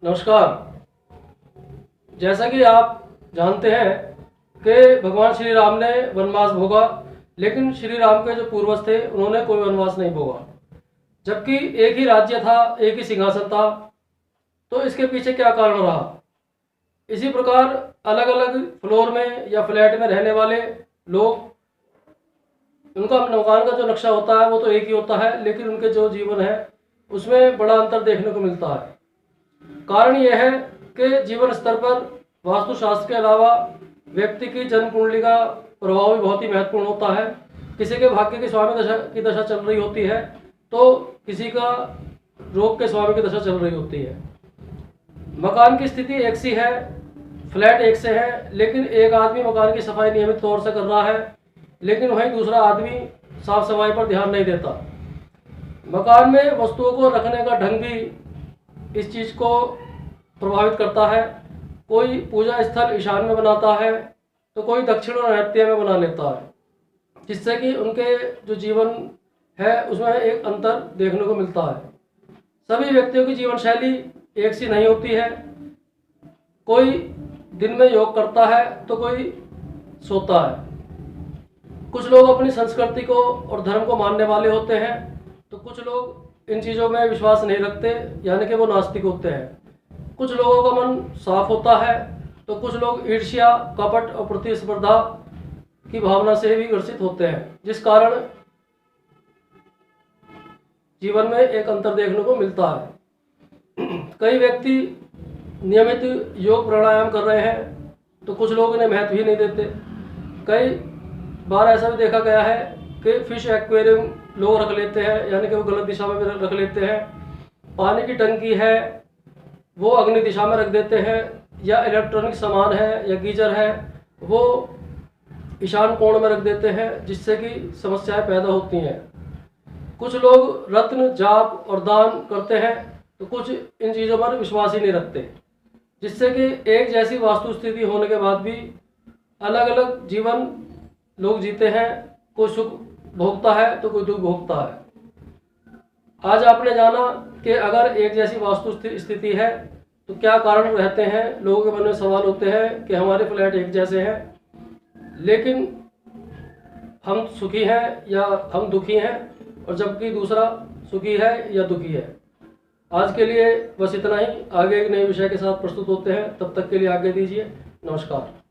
नमस्कार। जैसा कि आप जानते हैं कि भगवान श्री राम ने वनवास भोगा, लेकिन श्री राम के जो पूर्वज थे उन्होंने कोई वनवास नहीं भोगा, जबकि एक ही राज्य था, एक ही सिंहासन था। तो इसके पीछे क्या कारण रहा? इसी प्रकार अलग अलग फ्लोर में या फ्लैट में रहने वाले लोग, उनका मकान का जो नक्शा होता है वो तो एक ही होता है, लेकिन उनके जो जीवन है उसमें बड़ा अंतर देखने को मिलता है। कारण यह है कि जीवन स्तर पर वास्तुशास्त्र के अलावा व्यक्ति की जन्म कुंडली का प्रभाव भी बहुत ही महत्वपूर्ण होता है। किसी के भाग्य की स्वामी दशा की दशा चल रही होती है, तो किसी का रोग के स्वामी की दशा चल रही होती है। मकान की स्थिति एक सी है, फ्लैट एक से है, लेकिन एक आदमी मकान की सफाई नियमित तौर से कर रहा है, लेकिन वहीं दूसरा आदमी साफ सफाई पर ध्यान नहीं देता। मकान में वस्तुओं को रखने का ढंग भी इस चीज़ को प्रभावित करता है। कोई पूजा स्थल ईशान में बनाता है, तो कोई दक्षिण और नैऋत्य में बना लेता है, जिससे कि उनके जो जीवन है उसमें एक अंतर देखने को मिलता है। सभी व्यक्तियों की जीवन शैली एक सी नहीं होती है। कोई दिन में योग करता है तो कोई सोता है। कुछ लोग अपनी संस्कृति को और धर्म को मानने वाले होते हैं, तो कुछ लोग इन चीज़ों में विश्वास नहीं रखते, यानी कि वो नास्तिक होते हैं। कुछ लोगों का मन साफ होता है, तो कुछ लोग ईर्ष्या, कपट और प्रतिस्पर्धा की भावना से भी ग्रसित होते हैं, जिस कारण जीवन में एक अंतर देखने को मिलता है। कई व्यक्ति नियमित योग प्राणायाम कर रहे हैं, तो कुछ लोग इन्हें महत्व ही नहीं देते। कई बार ऐसा भी देखा गया है कि फिश एक्वेरियम लोग रख लेते हैं, यानी कि वो गलत दिशा में भी रख लेते हैं। पानी की टंकी है वो अग्नि दिशा में रख देते हैं, या इलेक्ट्रॉनिक सामान है या गीजर है वो ईशान कोण में रख देते हैं, जिससे कि समस्याएं पैदा होती हैं। कुछ लोग रत्न, जाप और दान करते हैं, तो कुछ इन चीज़ों पर विश्वास ही नहीं रखते, जिससे कि एक जैसी वास्तु स्थिति होने के बाद भी अलग अलग जीवन लोग जीते हैं। कोई सुख भोगता है तो कोई दुख भोगता है। आज आपने जाना कि अगर एक जैसी वास्तु स्थिति है तो क्या कारण रहते हैं। लोगों के मन में सवाल होते हैं कि हमारे फ्लैट एक जैसे हैं, लेकिन हम सुखी हैं या हम दुखी हैं, और जबकि दूसरा सुखी है या दुखी है। आज के लिए बस इतना ही। आगे एक नए विषय के साथ प्रस्तुत होते हैं, तब तक के लिए आगे दीजिए। नमस्कार।